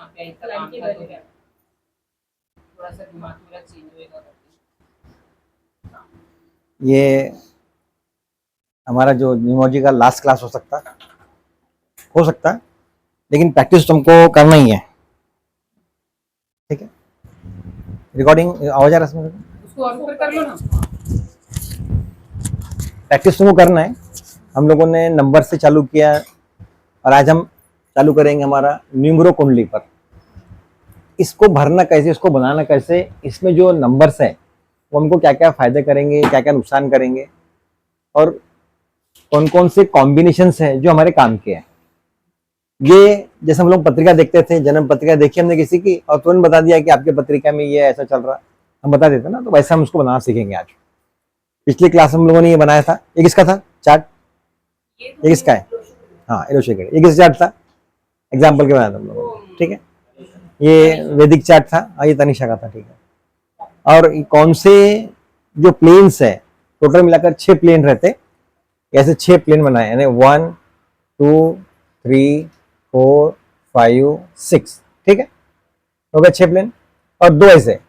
यहाँ पे इतना काम था तो थोड़ा सा दिमाग मेरा चेंज होएगा ये हमारा जो न्यूमोलॉजी का लास्ट क्लास हो सकता है, लेकिन प्रैक्टिस तुमको करना ही है, ठीक है। रिकॉर्डिंग आवाज आ रहा है इसमें? उसको और ऊपर कर लो ना। प्रैक्टिस तुमको करना है। हम लोगों ने नंबर से चालू किया और आज हम चालू करेंगे हमारा न्यूमरो कुंडली पर। इसको भरना कैसे, इसको बनाना कैसे, इसमें जो नंबर्स है वो हमको क्या क्या फायदे करेंगे, क्या क्या नुकसान करेंगे, और कौन कौन से कॉम्बिनेशंस है जो हमारे काम के हैं। ये जैसे हम लोग पत्रिका देखते थे, जन्म पत्रिका देखी हमने किसी की और तुरंत बता दिया कि आपके पत्रिका में ये ऐसा चल रहा, हम बता देते ना, तो वैसा हम उसको बनाना सीखेंगे आज। पिछली क्लास हम लोगों ने ये बनाया था, ये किसका था चार्ट, ये किसका है? हाँ, एलोशेगड़। ये किस चार्ट था? एग्जाम्पल के बनाया था हम लोगों ने, ठीक है। ये वैदिक चार्ट था, ये तनिषा का था, ठीक है। और कौन से जो प्लेन्स है, टोटल मिलाकर 6 प्लेन रहते, ऐसे 6 प्लेन बनाए, यानी 1 2 3 4 5 6, ठीक है, हो गया 6 प्लेन। और 2 ऐसे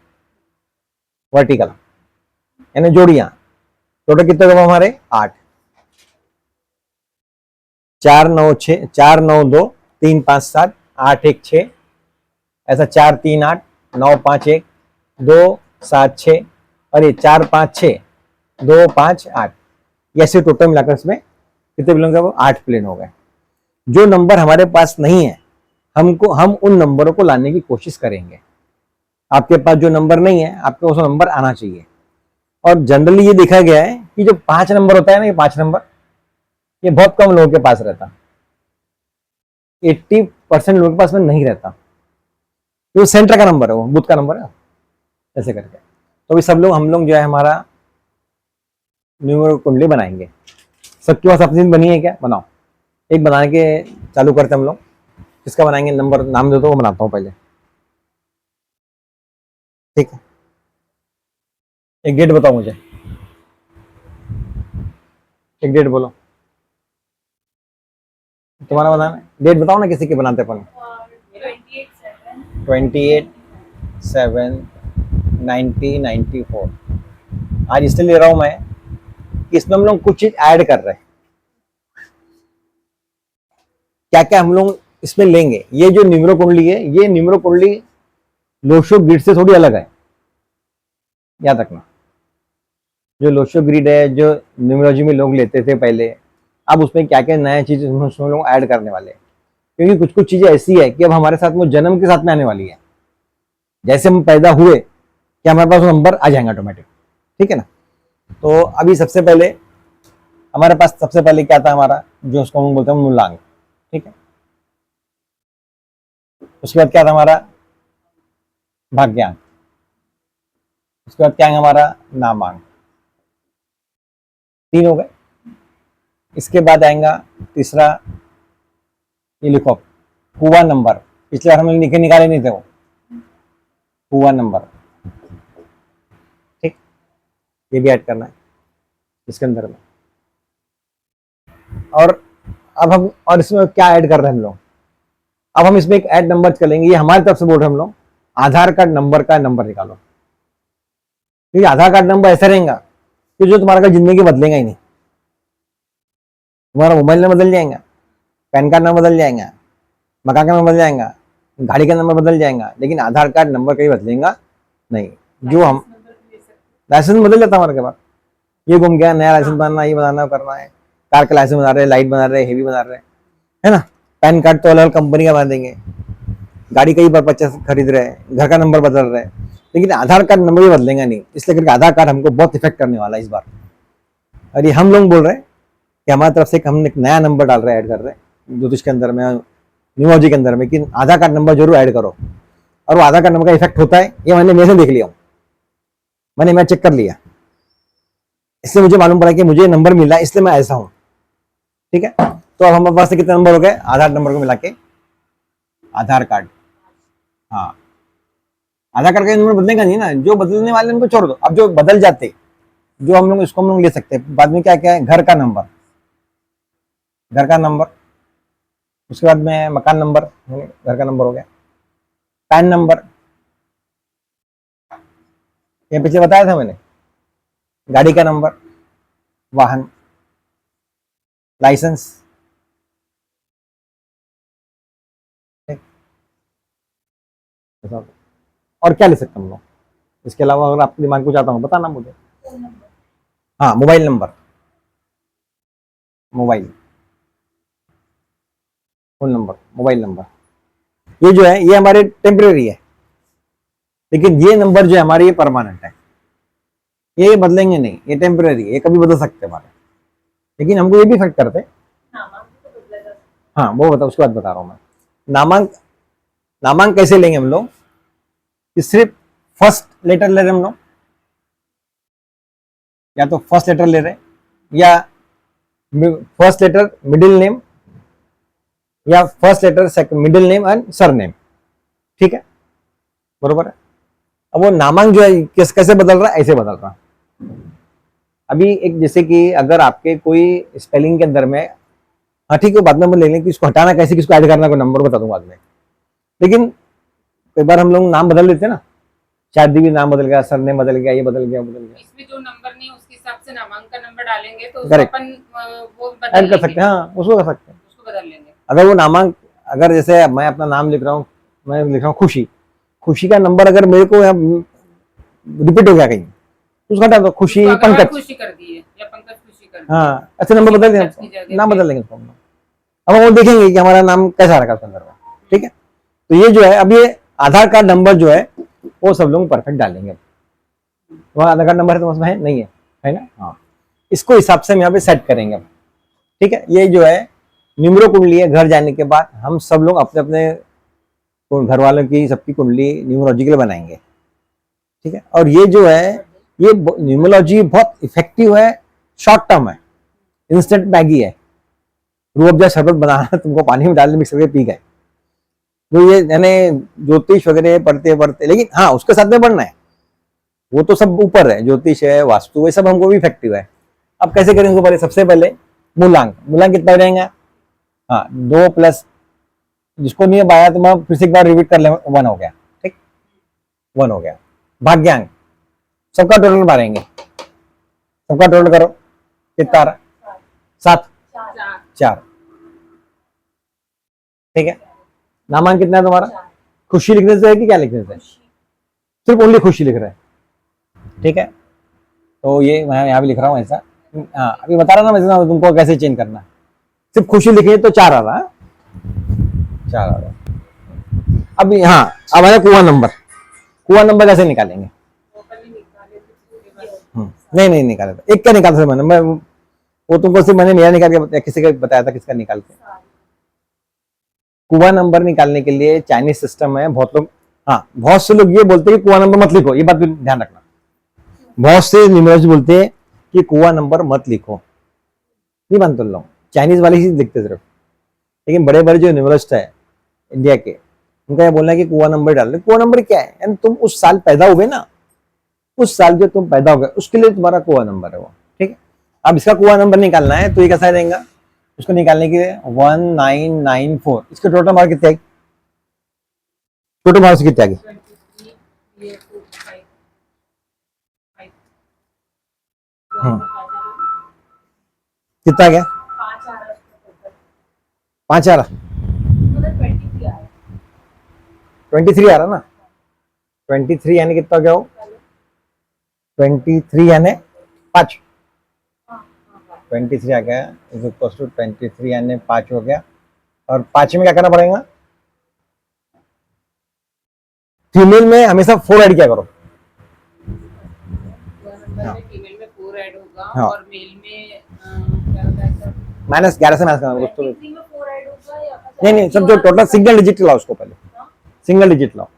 वर्टिकल, यानी जोड़ियां। टोटल कितने हो हमारे? 8। 4 9 6, 4 9 2 3 5 7 8 1 6, ऐसा 4 3 8 9 5 1 2 7 6, और ये 4 5 6 2 5 8, ऐसे टोटल मिलाकर इसमें कितने प्लेन हो गए? वो 8 प्लेन हो गए। जो नंबर हमारे पास नहीं है, हम उन नंबरों को लाने की कोशिश करेंगे। आपके पास जो नंबर नहीं है, आपको उस नंबर आना चाहिए। और जनरली ये देखा गया है कि जो 5 नंबर होता है ना, ये 5 नंबर, ये बहुत कम लोगों के पास रहता, 80% लोगों के पास में नहीं रहता। तो सेंटर का नंबर है, वो बुध का नंबर है, ऐसे करके। तो अभी सब लोग, हम लोग जो है हमारा न्यूमरो कुंडली बनाएंगे। सबके पास अपनी बनी है क्या? बनाओ। एक बना के चालू करते हम लोग। किसका बनाएंगे? नंबर नाम दे दो, वो बनाता हूँ पहले, ठीक है। एक डेट बताओ मुझे, एक डेट बोलो, तुम्हारा बनाना है। डेट बताओ ना, किसी के बनाते अपन। 28/7/1994। आज इसलिए ले रहा हूं मैं कि इसमें हम लोग कुछ चीज ऐड कर रहे हैं। क्या क्या हम लोग इसमें लेंगे? ये जो न्यूमरो कुंडली है, ये न्यूमरो कुंडली लोशो ग्रिड से थोड़ी अलग है, याद रखना। जो लोशो ग्रिड है, जो न्यूमरोलॉजी में लोग लेते थे पहले, अब उसमें क्या क्या नया चीज उसमें लोग ऐड करने वाले हैं। क्योंकि कुछ कुछ चीजें ऐसी है कि अब हमारे साथ में जन्म के साथ में आने वाली है। जैसे हम पैदा हुए कि हमारे पास नंबर आ जाएंगे ऑटोमेटिक, ठीक है ना। तो अभी सबसे पहले हमारे पास सबसे पहले क्या था हमारा, जो उसको हम बोलते हैं मूलांक, ठीक है। उसके बाद क्या था हमारा? भाग्यांक। उसके बाद क्या है हमारा? नामांक। 3 हो गए। इसके बाद आएगा तीसरा, ये लिखो, हुआ नंबर। पिछले बार हमने लिखे निकाले नहीं थे वो, हुआ नंबर, ठीक। ये भी ऐड करना है इसके अंदर में। और अब हम, और इसमें क्या ऐड कर रहे हैं हम लोग? अब हम इसमें एक ऐड नंबर चलेंगे, ये हमारी तरफ से बोल रहे हैं हम लोग। आधार कार्ड नंबर का नंबर निकालो, क्योंकि आधार कार्ड नंबर ऐसा रहेगा कि जो तुम्हारा जिंदगी बदलेगा ही नहीं। तुम्हारा मोबाइल नंबर बदल जाएगा, पैन कार्ड नंबर बदल जाएगा, मकान का नंबर बदल जाएगा, गाड़ी का नंबर बदल जाएगा, लेकिन आधार कार्ड नंबर कहीं बदलेगा नहीं। जो हम लाइसेंस बदल जाता हमारे के बाद, ये घूम गया, नया लाइसेंस बनाना, ये बनाना करना है, कार का लाइसेंस बना रहे, लाइट बना रहे, हेवी बना रहे, है ना। पैन कार्ड तो अलग अलग कंपनी का बना देंगे, गाड़ी कई बार 50 खरीद रहे हैं, घर का नंबर बदल रहे हैं, लेकिन आधार कार्ड नंबर भी बदलेगा नहीं। इसलिए करके आधार कार्ड हमको बहुत इफेक्ट करने वाला है इस बार। और ये हम लोग बोल रहे हैं कि हमारी तरफ से हम एक नया नंबर डाल रहे हैं, ऐड कर रहे हैं ज्योतिष के अंदर में, न्यूमोलॉजी के अंदर में, कि आधार कार्ड नंबर जरूर ऐड करो। और वो आधार कार्ड नंबर का इफेक्ट होता है, ये मैंने मेरे से देख लिया हूँ, मैं चेक कर लिया, इसलिए मुझे मालूम पड़ा कि मुझे नंबर मिला, इसलिए मैं ऐसा हूँ, ठीक है। तो अब हमारे पास से कितने नंबर हो गए? आधार नंबर को मिला के आधार कार्ड। हाँ, आधार कार्ड का नंबर बदलेगा नहीं ना, जो बदलने वाले उनको छोड़ दो। अब जो बदल जाते, जो हम लोग, इसको हम लोग ले सकते हैं बाद में। क्या क्या है? घर का नंबर, घर का नंबर। उसके बाद में मकान नंबर, घर का नंबर हो गया। पैन नंबर, ये पीछे बताया था मैंने, गाड़ी का नंबर, वाहन, लाइसेंस, और क्या ले सकते हैं हम लोग इसके अलावा? अगर आपके दिमाग को चाहता हूँ बताना मुझे। हाँ, mobile number, mobile phone number, mobile number, ये जो है ये हमारे टेम्परेरी है, लेकिन ये नंबर जो है हमारे ये परमानेंट है, ये बदलेंगे नहीं, ये टेम्परेरी है, ये कभी बदल सकते हैं हमारे, लेकिन हमको ये भी इफेक्ट करते हैं। हाँ वो बता, उसके बाद बता रहा हूँ मैं। नामांक, नामांक कैसे लेंगे हम लोग कि सिर्फ फर्स्ट लेटर ले रहे हम लोग, या तो फर्स्ट लेटर ले रहे या फर्स्ट लेटर मिडिल नेम, या first letter middle name and surname, ठीक है, बरोबर है। अब वो नामांक जो है कैसे बदल रहा है, ऐसे बदल रहा है। अभी एक जैसे कि अगर आपके कोई स्पेलिंग के अंदर में, हाँ ठीक है बाद में ले लें कि इसको हटाना कैसे, किसको ऐड करना, कोई नंबर बता दूंगा बाद में, लेकिन कई बार हम लोग नाम बदल लेते हैं ना, शादी भी नाम बदल गया, सरनेम बदल गया, ये बदल गया, बदल गया, इसमें जो नंबर नहीं उसके हिसाब से नामांक का नंबर डालेंगे तो उसको Correct. अपन वो ऐड बदल कर सकते हैं, हाँ उसको कर सकते हैं। उसको बदल लेंगे। अगर वो नामांक, अगर जैसे मैं अपना नाम लिख रहा हूँ, मैं लिख रहा हूँ खुशी, खुशी का नंबर अगर मेरे को रिपीट हो गया कहीं, तो उसका हटा दो, खुशी तो पंकज, खुशी कर दिए या पंकज खुशी कर दिए, हाँ ऐसे नंबर बदल पंकज की देंगे, जगह नाम पे। बदल देंगे उसको हम लोग। अब हम वो देखेंगे कि हमारा नाम कैसा रखा उसके अंदर में, ठीक है। तो ये जो है अब ये आधार कार्ड नंबर जो है वो सब लोग परफेक्ट डालेंगे। वहाँ आधार कार्ड नंबर है तो उसमें है नहीं है ना, हाँ इसको हिसाब से हम यहाँ पे सेट करेंगे, ठीक है। ये जो है न्यूमरो कुंडली है, घर जाने के बाद हम सब लोग अपने अपने घर वालों की सबकी कुंडली न्यूमरोलॉजिकल बनाएंगे, ठीक है। और ये जो है ये न्यूमरोलॉजी बहुत इफेक्टिव है, शॉर्ट टर्म है, इंस्टेंट मैगी है, रूह अफ़ज़ा शरबत बनाना तुमको पानी में डाल मिक्स करके पी गए, तो ये यानी ज्योतिष वगैरह पढ़ते पढ़ते, लेकिन हाँ उसके साथ में पढ़ना है, वो तो सब ऊपर है, ज्योतिष है, वास्तु, ये सब हमको भी इफेक्टिव है। अब कैसे करेंगे पहले, सबसे पहले मूलांक, मूलांक कितना रहेगा, हाँ 2 प्लस, जिसको नहीं आया तो मैं फिर से एक बार रिपीट कर ले, 1 हो गया, ठीक 1 हो गया। भाग्यांक, सबका टोटल मारेंगे, सबका टोटल करो, कितना आ रहा, 7, 4, ठीक है। नामांक कितना है तुम्हारा, खुशी लिखने से है कि क्या लिखने से, सिर्फ ओनली खुशी लिख रहे हैं, ठीक है। तो ये मैं यहाँ भी लिख रहा हूँ ऐसा, हाँ अभी बता रहा ना मैं तुमको कैसे चेंज करना है, सिर्फ खुशी लिखिए तो 4 आ रहा है, 4 आ रहा है। अब हाँ अब है कुआं नंबर, कुआं नंबर कैसे निकालेंगे, नहीं नहीं निकाले था, एक का निकाल था मैंने, मैं वो तुमको सिर्फ मैंने मेरा निकाल के किसी का बताया था किसका निकाल के। कुआं नंबर निकालने के लिए चाइनीज सिस्टम है, बहुत लोग, हाँ बहुत से लोग ये बोलते हैं कि कुआं नंबर मत लिखो, ये बात भी ध्यान रखना, बहुत से न्यूमरोलॉजिस्ट बोलते हैं कि कुआं नंबर मत लिखो, नहीं मानते लोग, चाइनीज वाले ही लिखते सिर्फ, लेकिन बड़े बड़े जो न्यूमरोलॉजिस्ट है इंडिया के, उनका ये बोलना है कि कुआं नंबर डाल, कुआं नंबर क्या है, यानी तुम उस साल पैदा हुए ना, उस साल जो तुम पैदा हो गए उसके लिए तुम्हारा कुआं नंबर है वो, ठीक है। अब इसका कुआं नंबर निकालना है तो ये कैसा रहेगा, उसको निकालने के लिए 1994, इसके टोटल मार्क कितने आएगी, टोटल मार्क्स कितने आगे, 23 कितना गया, 5 आ रहा, 23 आ रहा ना, 23 यानी कितना क्या हो, 23 यानी 5, 23 आ गया इज इक्वल टू 23 यानी 5 हो गया। और 5 में क्या करना पड़ेगा, फीमेल में हमेशा 4 ऐड किया करो, फीमेल में 4 ऐड होगा, हाँ। और मेल में क्या होता है सर, -11 से माइनस करना दोस्तों, 23 में 4 ऐड होगा या नहीं सब जो टोटल सिंगल डिजिट लाओ उसको पहले, सिंगल डिजिट लाओ,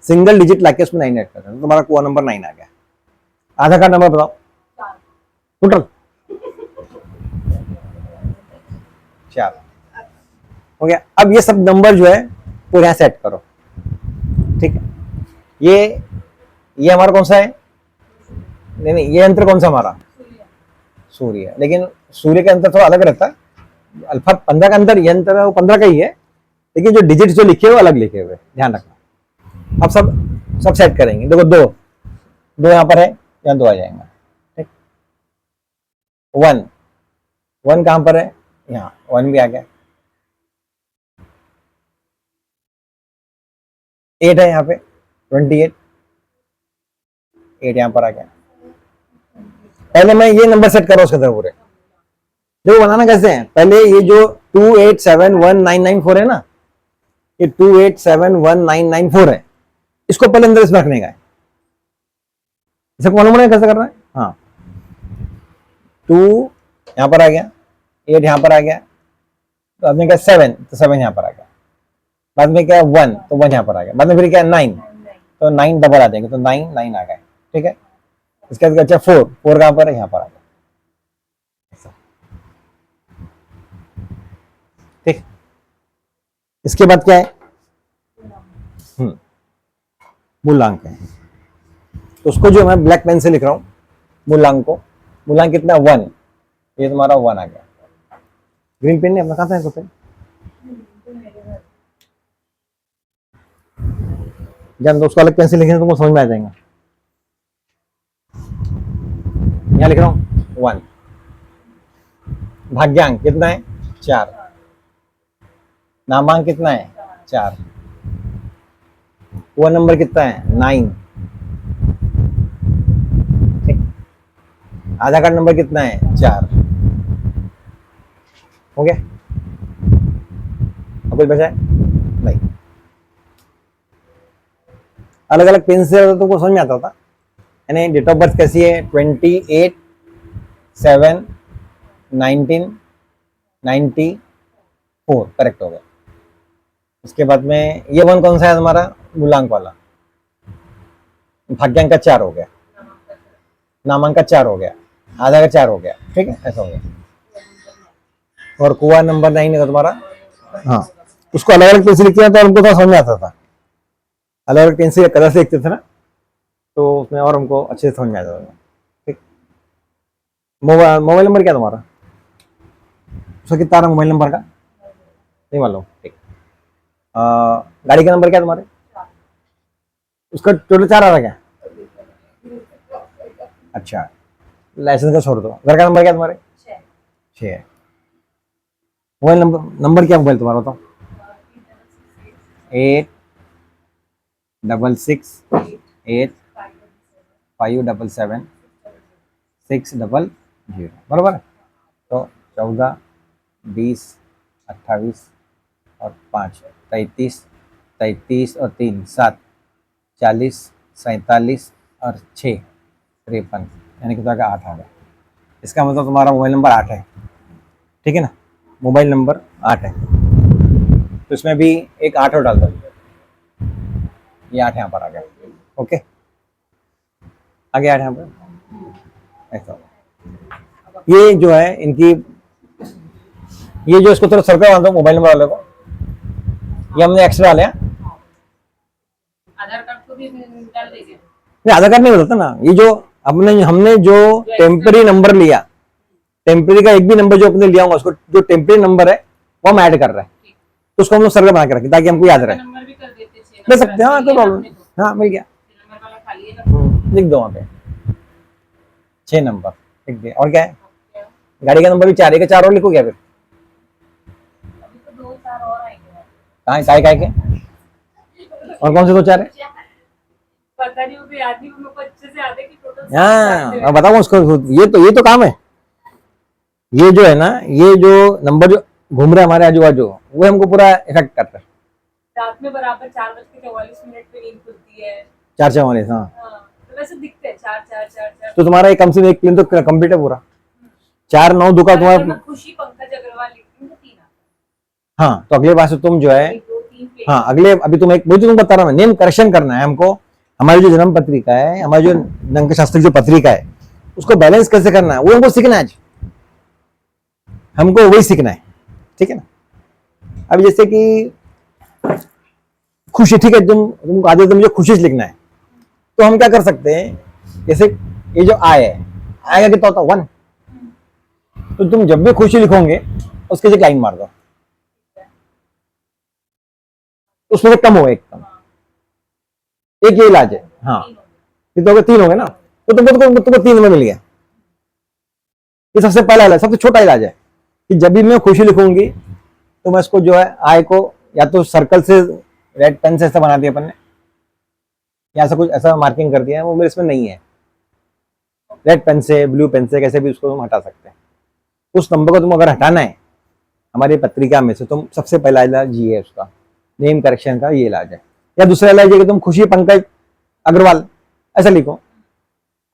सिंगल डिजिट लाके उसमें 9 ऐड कर देना, तुम्हारा कुआं नंबर 9 आ गया। आधार कार्ड नंबर बताओ टोटल, 4 हो गया। अब ये सब नंबर जो है वो यहाँ सेट करो, ठीक है। ये हमारा कौन सा है, नहीं ये यंत्र कौन सा हमारा, सूर्य है, लेकिन सूर्य का अंतर थोड़ा अलग रहता है, अल्फा 15 का अंतर, यंत्र वो 15 का ही है, लेकिन जो डिजिट जो लिखे हुए अलग लिखे हुए, ध्यान रखना। अब सब सेट करेंगे। देखो दो यहाँ पर है, यहाँ 2 आ जाएंगे, ठीक। 1 1 कहाँ पर है, यहाँ 1 भी आ गया। 8 है यहाँ पे, 28 8 यहाँ पर आ गया। पहले मैं ये नंबर सेट कर रहा हूँ उसके अंदर पूरे। देखो बनाना कैसे है, पहले ये जो 2871994 है ना, ये 2871994 है, इसको पहले अंदर इसमें रखने का है। इसे मालूम है कैसे करना है? हाँ, 2 यहाँ पर आ गया, 8 यहाँ पर आ गया, तो बाद में क्या 7, तो 7 यहाँ पर आ गया, बाद में क्या 1, तो 1 यहाँ पर आ गया, बाद में फिर क्या 9, तो 9 डबल आ जाएंगे, तो 9 9 आ गए, ठीक है। इसके बाद अच्छा 4 कहाँ पर है, यहाँ पर आ गया, ठीक। इसके बाद क्या है, मूलांक है, तो उसको जो मैं ब्लैक पेन से लिख रहा हूं मूलांक को। मूलांक कितना 1, ये तुम्हारा 1 आ गया। ग्रीन पेन नहीं अपना, कहाँ था इसको पेन, जान दो, उसको अलग पेन से लिखेंगे तुमको समझ में आ जाएगा। यहाँ लिख रहा हूं 1। भाग्यांक कितना है 4, नामांक कितना है 4, वो नंबर कितना है 9, ठीक। आधार कार्ड नंबर कितना है 4, हो गया। अब कुछ बचा है नहीं। अलग अलग पेन से तुमको समझ में आता था, यानी डेट ऑफ बर्थ कैसी है 28/7/1994, करेक्ट हो गया। इसके बाद में ये 1 कौन सा है तुम्हारा मूलांक वाला, भाग्यांक का 4 हो गया, नामांक का 4 हो गया, आधा का 4 हो गया, ठीक है, ऐसा हो गया। और कुआ नंबर 9 है तुम्हारा, हाँ, उसको अलग अलग पेन से लिखते हैं तो हमको थोड़ा समझ में आता था, अलग अलग पेन से कलर से लिखते थे ना, तो उसमें और हमको अच्छे से समझ में आता था, ठीक। मोबाइल नंबर क्या तुम्हारा, उसका कितना आ रहा मोबाइल नंबर का नहीं मालूम, ठीक। गाड़ी का नंबर क्या तुम्हारे, उसका टोटल 4 आ रहा क्या, अच्छा, लाइसेंस का छोड़ दो। घर का नंबर क्या तुम्हारे 6 है। मोबाइल नंबर क्या मोबाइल तुम्हारा बताओ, 866857760, बराबर। तो 14 20 28 और 5 33 और 3 7 40 47 और 6 53, यानी कि तुम्हारा 8 आ गया। इसका मतलब तुम्हारा मोबाइल नंबर 8 है, ठीक है ना, मोबाइल नंबर 8 है। तो इसमें भी एक 8 और डाल दो, ये 8 यहाँ पर आ गया, ओके, आगे 8 यहाँ पर ऐसा। ये जो है इनकी, ये जो इसको थोड़ा सर्कल बांध दो मोबाइल नंबर वाले को, ये हमने एक्स्ट्रा डाले। आधार कार्ड को भी डाल देंगे, नहीं आधार कार्ड नहीं बताता ना, ये जो हमने जो टेम्पररी नंबर लिया, टेम्पररी का एक भी नंबर जो अपने लिया होगा, उसको जो टेम्पररी नंबर है वो हम ऐड कर रहे हैं, तो उसको हम लोग सर्कल बना के रखें ताकि हमको याद रहे। नंबर भी कर देते हैं, ले सकते हैं, हाँ कोई प्रॉब्लम, हाँ मिल गया, नंबर वाला खाली है, लिख दो वहाँ पे 6 नंबर लिख दिया। और क्या है, गाड़ी का नंबर भी 4 है, 4 और लिखो क्या फिर, अभी तो 2 4 और आएंगे, काय के और कौन से 2 4 है, पता नहीं, वो भी याद नहीं, मेरे को अच्छे से याद है कि टोटल हाँ बताओ उसको, ये तो काम है। ये जो है ना, ये जो नंबर जो घूम रहा है हमारे आजू बाजू, वो हमको पूरा इफेक्ट करता है। रात में बराबर 4:44 पे नींद खुलती है, 4:44, हाँ, तो वैसे दिखते हैं 4 4 4 4। तो तुम्हारा एक कम से कम एक प्लेन तो कंप्लीट है पूरा। 4 9 2 का तुम्हारा, खुशी पंकज अग्रवाल लिखती हूँ तो 3 हाँ, तो अगले बार से तुम जो है, 2 3 पे, हाँ अगले, अभी तुम एक, मुझे तुम बता रहा हूँ, नेम करेक्शन करना है हमको। हमारी जो जन्म पत्रिका है, हमारी जो अंक शास्त्र जो पत्रिका है, उसको बैलेंस कैसे करना है वो हमको सीखना है, हमको वही सीखना है, ठीक है ना। अब जैसे कि खुशी, ठीक है, तुमको आदत है मुझे खुशी से लिखना है, तो हम क्या कर सकते हैं, जैसे ये जो आय है, आय का कितना होता है 1, तो तुम जब भी खुशी लिखोगे उसके एक लाइन मार दो, तो उसमें से कम हो एकदम, एक ये इलाज है। हाँ, ये तो हो गए, 3 हो गए ना, तो तुमको 3 में मिल गया। ये सबसे पहला इलाज, सबसे छोटा इलाज है कि जब भी मैं खुशी लिखूंगी तो मैं इसको जो है आई को या तो सर्कल से रेड पेन से ऐसा बना दिया अपन ने, या ऐसा कुछ ऐसा मार्किंग कर दिया है, वो मेरे इसमें नहीं है। रेड पेन से, ब्लू पेन से, कैसे भी उसको हम हटा सकते हैं। उस नंबर को तुम अगर हटाना है हमारी पत्रिका में से, तुम सबसे पहला इलाज ये है उसका, नेम करेक्शन का ये इलाज है। या दूसरा इलाज है कि तुम खुशी पंकज अग्रवाल ऐसा लिखो,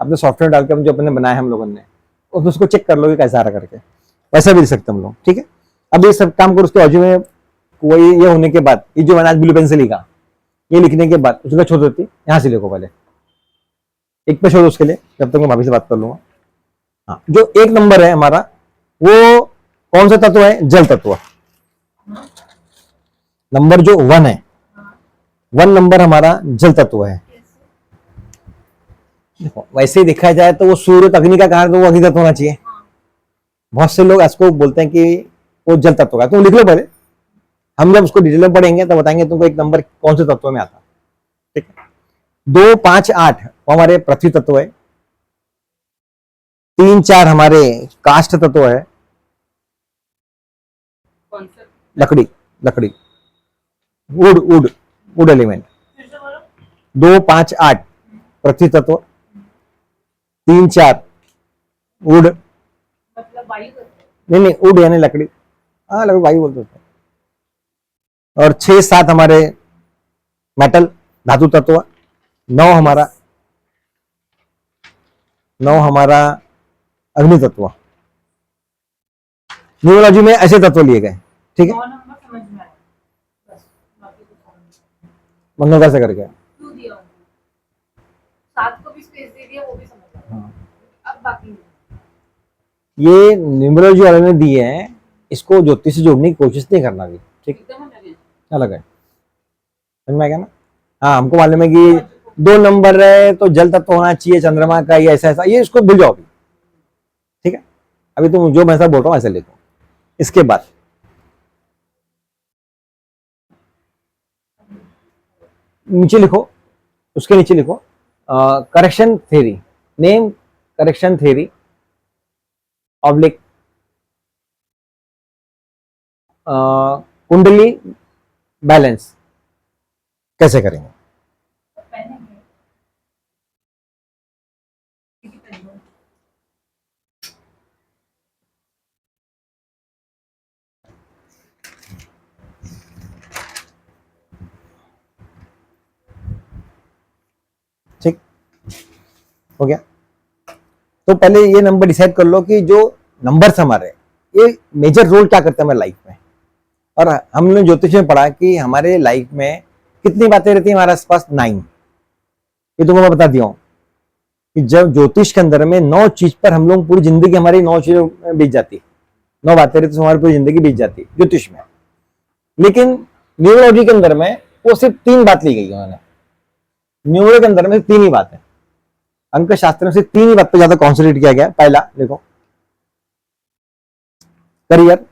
अपने सॉफ्टवेयर डाल के जो अपने बनाया है हम लोगों ने, उसको चेक कर लो कि कैसा आ रहा करके, वैसा भी लिख सकते हम लोग। ठीक है, अब ये सब काम करो, उसके बाजू में वही ये होने के बाद, ये जो मैंने आज ब्लू पेन से लिखा, ये लिखने के बाद उसका छोड़ देती, यहाँ से लिखो पहले, एक पे छोड़ो उसके लिए, जब तक मैं भाभी से बात कर लूंगा। हाँ, जो 1 नंबर है हमारा, वो कौन सा तत्व है? जल तत्व। नंबर जो 1 है, 1 नंबर हमारा जल तत्व है। देखो वैसे ही देखा जाए तो वो सूर्य अग्नि का कारण, तो वो अग्नि तत्व होना चाहिए। बहुत से लोग इसको बोलते हैं कि वो जल तत्व का, तुम लिख लो पहले, हम जब उसको डिटेल में पढ़ेंगे तो बताएंगे तुमको 1 नंबर कौन से तत्व में आता। ठीक है, 2, 5, 8 वो हमारे पृथ्वी तत्व है। 3, 4 हमारे काष्ठ तत्व है, कौन सा? लकड़ी, लकड़ी, वुड, वुड, वुड एलिमेंट। 2, 5, 8 पृथ्वी तत्व, 3, 4 वुड, मतलब वायु तत्व। नहीं वुड यानी लकड़ी, हाँ लकड़ी वायु बोलते हैं। और 6, 7 हमारे मेटल धातु तत्व, 9 हमारा अग्नि तत्व। न्यूमरोलॉजी में ऐसे तत्व लिए गए। ठीक है, 9 नंबर समझ में आया, बस बाकी कुछ समझ नहीं। मंगल कैसे करके क्यों दिया उनको? 7 को भी स्पेस दे दिया, वो भी समझ आया। हाँ। अब बाकी नहीं। ये न्यूमरोलॉजी वाले ने दिए हैं, इसको ज्योतिष से जोड़ने की कोशिश नहीं करना भी। ठीक, एकदम अलग है। अलग है, समझ में आ गया ना? हाँ, हमको मालूम है कि 2 नंबर है तो जल तत्व होना चाहिए चंद्रमा का, ये ऐसा ऐसा, ये इसको भूल जाओ अभी। ठीक है, अभी तुम जो मैं ऐसा बोल रहा हूँ ऐसे लिखो। इसके बाद नीचे लिखो, उसके नीचे लिखो correction theory, name correction theory oblique कुंडली बैलेंस कैसे करेंगे। पहने हैं। किसी पहने हो? ठीक हो गया, तो पहले ये नंबर डिसाइड कर लो कि जो नंबर्स हमारे ये मेजर रोल क्या करते हैं हमारे लाइफ में। और हमने ज्योतिष में पढ़ा कि हमारे लाइफ में कितनी बातें रहती हैं हमारे आसपास? 9। ये तुमको मैं बता दिया हूं कि जब ज्योतिष के अंदर में 9 चीज पर हम लोग पूरी जिंदगी हमारी 9 चीजों में बीत जाती है, 9 बातें रहती तो हमारी पूरी जिंदगी बीत जाती है ज्योतिष में। लेकिन न्यूमरोलॉजी के अंदर में वो सिर्फ 3 बात ली गई उन्होंने, न्यूमरो के अंदर में 3 ही बात है, अंक शास्त्र में से 3 ही बात पर ज्यादा कॉन्सेंट्रेट किया गया। पहला देखो, करियर,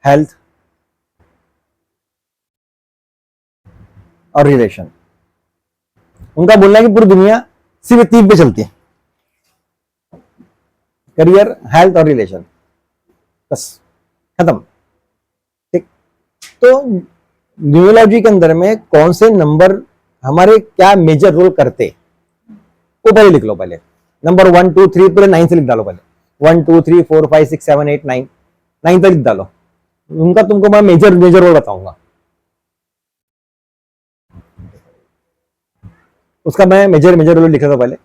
हेल्थ और रिलेशन। उनका बोलना है कि पूरी दुनिया सिर्फ 3 पे चलती है, करियर, हेल्थ और रिलेशन, बस खत्म। ठीक, तो न्यूमरोलॉजी के अंदर में कौन से नंबर हमारे क्या मेजर रोल करते वो पहले लिख लो। पहले नंबर 1, 2, 3 पूरे 9 से लिख डालो पहले, 1, 2, 3, 4, 5, 6, 7, 8, 9, 9 तक लिख डालो। उनका तुमको मैं मेजर रोल बताऊंगा, उसका मैं मेजर रोल लिख रहा था पहले।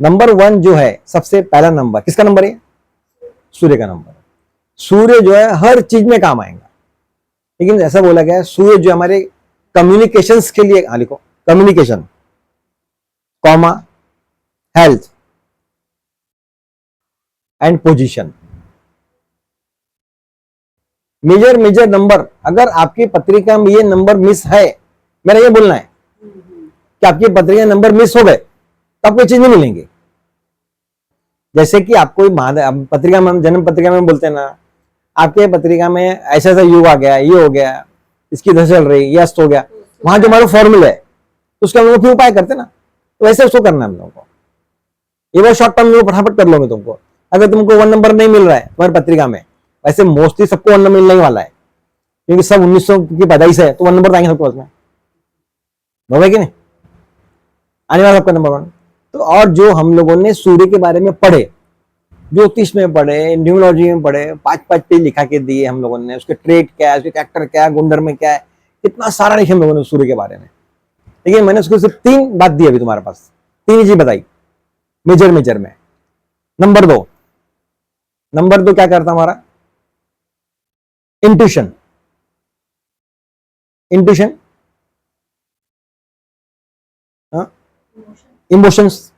नंबर 1 जो है सबसे पहला नंबर, किसका नंबर है? सूर्य का नंबर। सूर्य जो है हर चीज में काम आएगा, लेकिन ऐसा बोला गया है सूर्य जो हमारे कम्युनिकेशंस के लिए, हाँ लिखो, communication, comma, health and position. Major number, अगर आपकी पत्रिका में ये नंबर मिस है, मेरा ये बोलना है कि आपकी पत्रिका नंबर मिस हो गए तो आपको चीज नहीं मिलेंगे। जैसे कि आपको पत्रिका में, जन्म पत्रिका में बोलते हैं ना, आपके पत्रिका में ऐसा ऐसा योग आ गया, ये हो गया, इसकी दशा चल रही, ये अस्त हो गया, वहां जो हमारा फॉर्मूला है उसका हम लोग फिर उपाय करते ना, तो वैसे उसको करना है हम लोगों को। ये बहुत शॉर्ट टर्म में फटाफट कर लोगे तुमको। अगर तुमको 1 नंबर नहीं मिल रहा है तुम्हारी पत्रिका में, वैसे मोस्टली सबको 1 नंबर मिलने ही वाला है, क्योंकि सब 1900 की पैदाइश है, तो 1 नंबर आएंगे सबके पास में, होगा कि नहीं, आने वाला सबका नंबर 1। तो और जो हम लोगों ने सूर्य के बारे में पढ़े, ज्योतिष में पढ़े, न्यूमरोलॉजी में पढ़े, 5-5 पेज लिखा के दिए हम लोगों ने, उसके ट्रेट क्या है, उसके कैरेक्टर क्या है, गुंडर में क्या है, कितना सारा लिखे हम लोगों ने सूर्य के बारे में। लेकिन मैंने उसको सिर्फ 3 बात दी अभी तुम्हारे पास, 3 चीज बताई मेजर में। नंबर 2 क्या करता हमारा, इंट्यूशन इमोशंस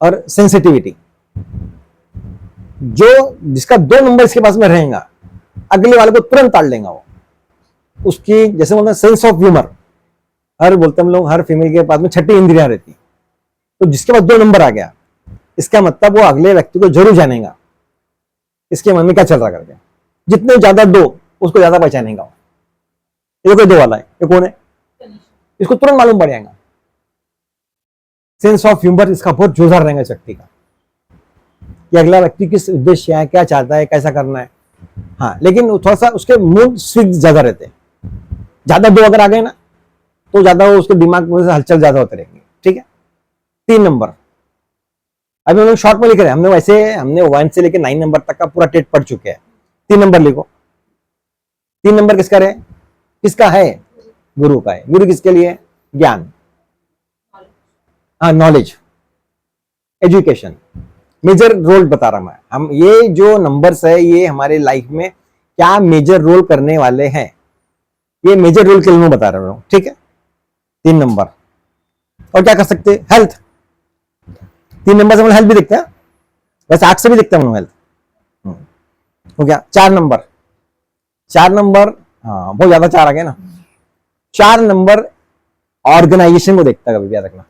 और सेंसिटिविटी। जो जिसका 2 नंबर इसके पास में रहेगा, अगले वाले को तुरंत ताड़ लेगा वो। उसकी जैसे बोलते हैं सेंस ऑफ ह्यूमर, हर बोलते हम लोग हर फीमेल के पास में 6ठी इंद्रियां रहती, तो जिसके पास 2 नंबर आ गया, इसका मतलब वो अगले व्यक्ति को जरूर जानेगा इसके मन में क्या चल रहा करके। जितने ज्यादा 2 उसको ज्यादा पहचानेगा वो। ये कोई 2 वाला है, ये कौन है, इसको तुरंत मालूम पड़ जाएगा। सेंस ऑफ ह्यूमर इसका बहुत जोरदार रहेगा शक्ति का, कि अगला व्यक्ति किस उद्देश्य है, क्या चाहता है, कैसा करना है। हाँ, लेकिन थोड़ा सा उसके मूड स्विंग ज्यादा रहते हैं। ज्यादा 2 अगर आ गए ना, तो ज्यादा वो उसके दिमाग में हलचल ज्यादा होते रहेंगे। ठीक है। 3 नंबर अभी हम लोग शॉर्ट में लिख रहे हैं, हमने 1 से लेकर 9 नंबर तक का पूरा टेट पढ़ चुके हैं। 3 नंबर लिखो। 3 नंबर किसका है, गुरु का है। गुरु किसके लिए, ज्ञान, नॉलेज, एजुकेशन। मेजर रोल बता रहा मैं, हम ये जो नंबर्स है ये हमारे लाइफ में क्या मेजर रोल करने वाले हैं, ये मेजर रोल के लिए मैं बता रहा हूं। ठीक है। 3 नंबर। और क्या कर सकते, हेल्थ। 3 नंबर से हम हेल्थ भी देखते हैं, वैसे 8 से भी देखते हैं हम हेल्थ। हो गया। 4 नंबर, हाँ बहुत ज्यादा 4 आ गया ना। 4 नंबर ऑर्गेनाइजेशन को देखता है, कभी याद रखना।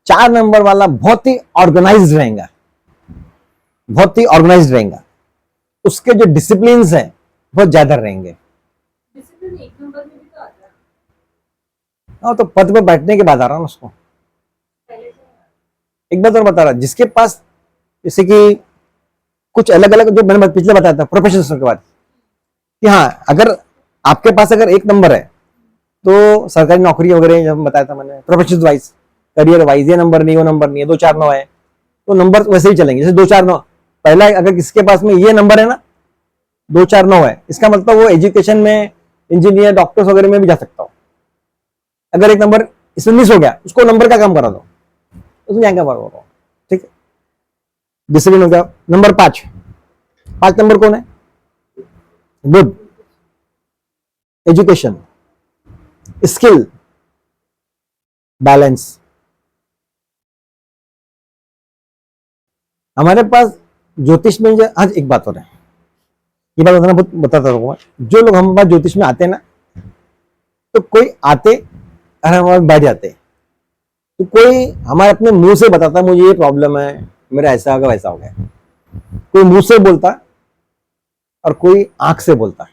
4 नंबर वाला बहुत ही ऑर्गेनाइज्ड रहेगा, उसके जो डिसिप्लिन है बहुत ज्यादा रहेंगे। डिसिप्लिन 1 नंबर में भी तो आता है। हाँ, तो पद पे बैठने के बाद आ रहा हूँ उसको। एक बात और बता रहा, जिसके पास जैसे कि कुछ अलग अलग, जो मैंने पिछले बताया था प्रोफेशन के बाद, कि हाँ अगर आपके पास अगर 1 नंबर है तो सरकारी नौकरी वगैरह, जब बताया था मैंने, प्रोफेशन वाइज, करियर वाइज, ये नंबर नहीं, वो नंबर नहीं है, 2 4 9 है, तो नंबर वैसे ही चलेंगे। जैसे 2 4 9, पहला अगर किसके पास में ये नंबर है ना, 2 4 9 है, इसका मतलब वो एजुकेशन में, इंजीनियर, डॉक्टर्स वगैरह में भी जा सकता हो। अगर 1 नंबर इसमें मिस हो गया, उसको नंबर का काम करा दो, उसमें जाएंगे बार बार। ठीक है। डिसिप्लिन हो गया। नंबर 5 नंबर कौन है, गुड, एजुकेशन, स्किल, बैलेंस। हमारे पास ज्योतिष में आज एक बात हो रहा है, ये बात बताना बताता रहूंगा। जो लोग हमारे पास ज्योतिष में आते हैं ना, तो कोई आते और हमारे बैठ जाते, तो कोई हमारे अपने मुंह से बताता मुझे ये प्रॉब्लम है, मेरा ऐसा होगा वैसा हो गया। कोई मुंह से बोलता और कोई आंख से बोलता।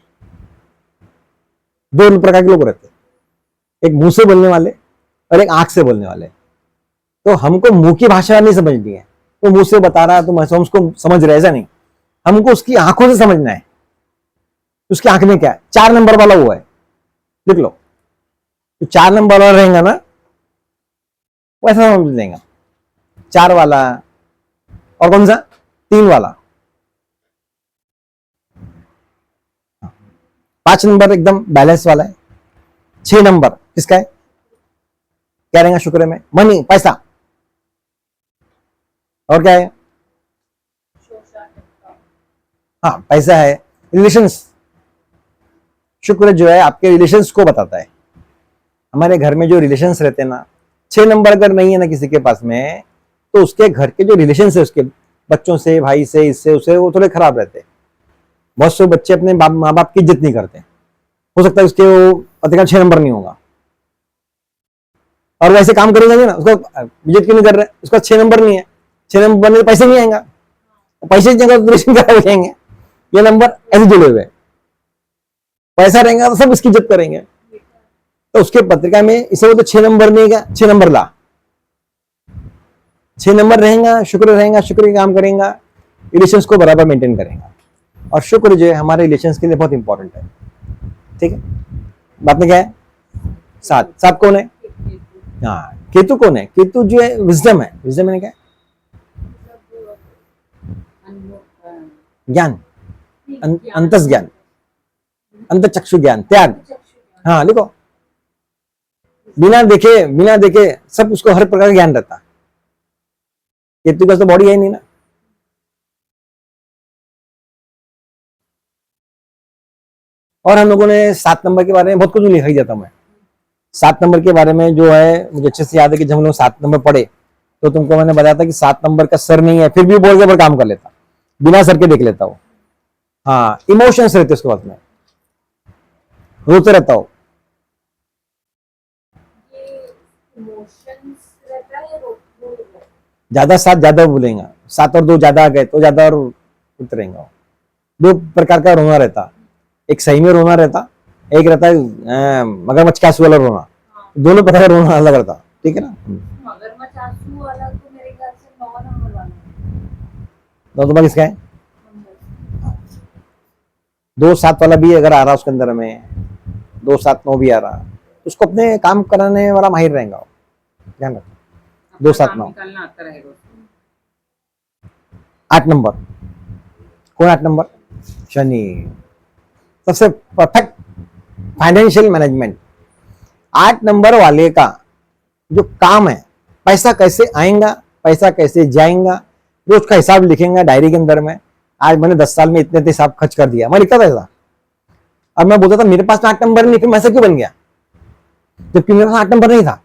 2 प्रकार के लोग रहते, एक मुंह से बोलने वाले और एक आंख से बोलने वाले। तो हमको मुंह की भाषा नहीं समझनी है, तो मुंह से बता रहा है तो हम उसको समझ रहे, ऐसा नहीं, हमको उसकी आंखों से समझना है, उसकी आंख में क्या है। 4 नंबर वाला वो है, लिख लो। तो 4 नंबर वाला रहेगा ना, वैसा समझ लेगा। 4 वाला और कौन सा, 3 वाला। 5 नंबर एकदम बैलेंस वाला है। 6 नंबर किसका है, क्या रहेगा, शुक्र में, मनी, पैसा। और क्या है, हाँ पैसा है। रिलेशंस, शुक्र जो है आपके रिलेशंस को बताता है। हमारे घर में जो रिलेशंस रहते हैं ना, 6 नंबर अगर नहीं है ना किसी के पास में, तो उसके घर के जो रिलेशंस है, उसके बच्चों से, भाई से, इससे उसे, वो थोड़े खराब रहते हैं। बहुत से बच्चे अपने माँ बाप की इज्जत नहीं करते, हो सकता है उसके वो पति का 6 नंबर नहीं होगा, और वैसे काम करेगा नहीं ना, उसको इज्जत क्यों नहीं कर रहे, उसका 6 नंबर नहीं है। 6 नंबर बनने पैसे नहीं आएगा, पैसे की जगह रिलेशन खराब हो जाएंगे। ये नंबर ऐसे जुड़े हुए हैं, पैसा रहेगा तो सब उसकी इज्जत करेंगे। तो उसके पत्रिका में इसे बोलते 6 नंबर में क्या, 6 नंबर ला, 6 नंबर रहेगा, शुक्र के काम करेगा, रिलेशंस को बराबर मेंटेन करेगा। और शुक्र जो है हमारे रिलेशंस के लिए बहुत इंपॉर्टेंट है। ठीक है, बात में क्या है, 7 7 कौन है, हाँ केतु कौन है, केतु जो है विजडम है, विजडम है क्या, ज्ञान, अंतस ज्ञान, अंतचक्षु ज्ञान, त्याग। हाँ लिखो, बिना देखे सब उसको हर प्रकार का ज्ञान रहता। केतु का तो बॉडी है ही नहीं ना। और हम लोगों ने 7 नंबर के बारे में बहुत कुछ लिखा ही जाता। मैं 7 नंबर के बारे में जो है मुझे अच्छे से याद है कि जब हम लोग 7 नंबर पढ़े तो तुमको मैंने बताया था कि 7 नंबर का सर नहीं है, फिर भी बोल के पर काम कर लेता, बिना सर के देख लेता हो। हाँ इमोशंस रहते उसके बाद में, रोते रहता हो। ज्यादा 7 ज्यादा बोलेगा, 7 और 2 ज्यादा आ गए तो ज्यादा और उतरेगा। 2 प्रकार का रोना रहता, एक सही में रोना रहता, एक रहता है मगरमच्छ के आंसू वाला रोना। दोनों प्रकार का रोना अलग रहता। ठीक है ना। मगरमच्छ आंसू वाला तो मेरे ख्याल से 9 नंबर वाला है। 9 नंबर किसका है, 2 7 वाला भी अगर आ रहा उसके अंदर में, 2 7 9 भी आ रहा, उसको अपने काम कराने वाला माहिर रहेगा, ध्यान रखना। 2 7 9 निकालना आता रहेगा। 8 नंबर कौन, 8 नंबर शनि, सबसे परफेक्ट फाइनेंशियल मैनेजमेंट। 8 नंबर वाले का जो काम है, पैसा कैसे आएगा, पैसा कैसे जाएगा, रोज का हिसाब लिखेंगे डायरी के अंदर में। आज मैंने 10 साल में इतने हिसाब खर्च कर दिया, मैं लिखता था ऐसा। अब मैं बोलता था मेरे पास 8 नंबर नहीं, फिर मैं ऐसा क्यों बन गया, जबकि मेरे पास 8 नंबर नहीं था।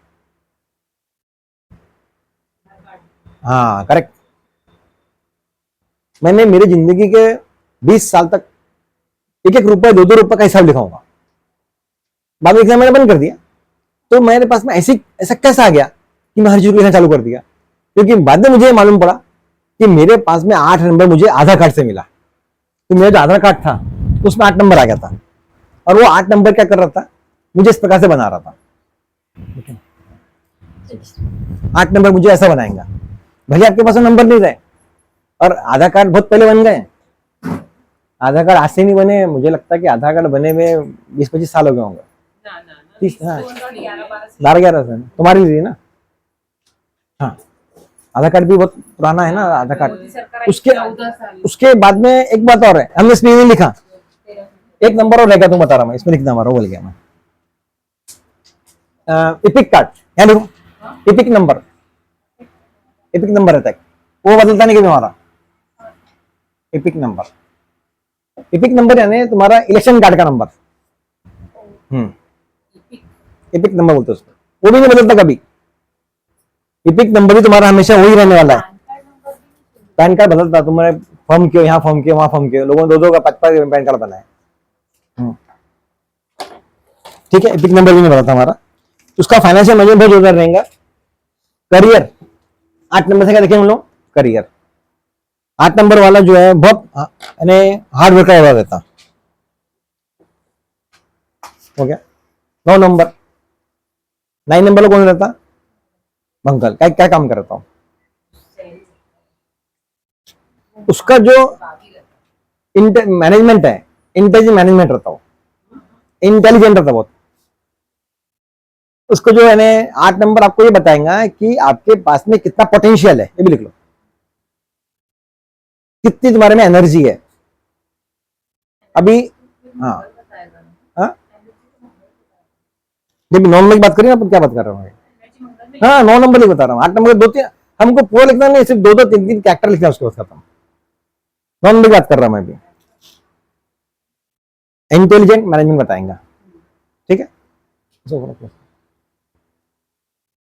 हाँ करेक्ट। मैंने मेरी जिंदगी के 20 साल तक 1 रुपए 2 रुपए का हिसाब लिखाऊंगा, बाद में लिखना मैंने बंद कर दिया। तो मेरे पास में ऐसा कैसा आ गया कि मैं हर चीज को लिखना चालू कर दिया, क्योंकि बाद में मुझे मालूम पड़ा कि मेरे पास में 8 नंबर मुझे आधार कार्ड से मिला। तो मेरा जो आधार कार्ड था उसमें 8 नंबर आ गया था, और वो 8 नंबर क्या कर रहा था, मुझे इस प्रकार से बना रहा था। 8 नंबर मुझे ऐसा बनाएगा, भले आपके पास नंबर नहीं रहे। और आधार कार्ड बहुत पहले बन गए, आधार कार्ड आज से नहीं बने, मुझे लगता है कि आधार कार्ड बने हुए 20-25 साल हो गए होंगे। 12-11 साल तुम्हारी लिए ना। हाँ आधार कार्ड भी बहुत पुराना है ना आधार कार्ड। उसके बाद में एक बात और है, हमने इसमें नहीं लिखा, एक नंबर और रहेगा, तुम बता रहा मैं इसमें लिखना, हमारा बोल गया मैं। इपिक कार्ड यानी इपिक नंबर रहता है, वो बदलता नहीं कि तुम्हारा इपिक नंबर यानी तुम्हारा इलेक्शन कार्ड का नंबर। इपिक नंबर बोलते उसको, वो भी नहीं बदलता कभी। इपिक नंबर ही तुम्हारा हमेशा वही रहने वाला है। पैन कार्ड बदलता, तुम्हारे फॉर्म क्यों, यहाँ फॉर्म क्यों, वहां फॉर्म क्यों, लोगों ने 2-2 का 5-5 पैन कार्ड बनाए। ठीक है, एपिक नंबर भी नहीं बदलता हमारा। उसका फाइनेंशियल मैनेजमेंट बहुत जोरदार रहेगा। करियर 8 नंबर से क्या देखें हम लोग, करियर 8 नंबर वाला जो है बहुत यानी हार्ड वर्कर वाला रहता। हो गया 9 नंबर। 9 नंबर कौन रहता, मंगल। क्या काम करता हूँ, उसका जो मैनेजमेंट है, इंटेलिजेंट मैनेजमेंट रहता हो, इंटेलिजेंट रहता बहुत। उसको जो है 8 नंबर आपको ये बताएगा कि आपके पास में कितना पोटेंशियल है, ये भी लिख लो, कितनी तुम्हारे में एनर्जी है अभी। हाँ हाँ जब 9 नंबर की बात करिए ना, क्या बात कर रहा हूँ, हाँ 9 नंबर नहीं बता रहा हूँ। 8 नंबर 2-3 हमको पूरा लिखना नहीं, सिर्फ 2-2 3-3 कैरेक्टर लिखना, उसके बाद खत्म। 9 नंबर की बात कर रहा हूँ मैं भी। इंटेलिजेंट मैनेजमेंट बताएंगा, ठीक है।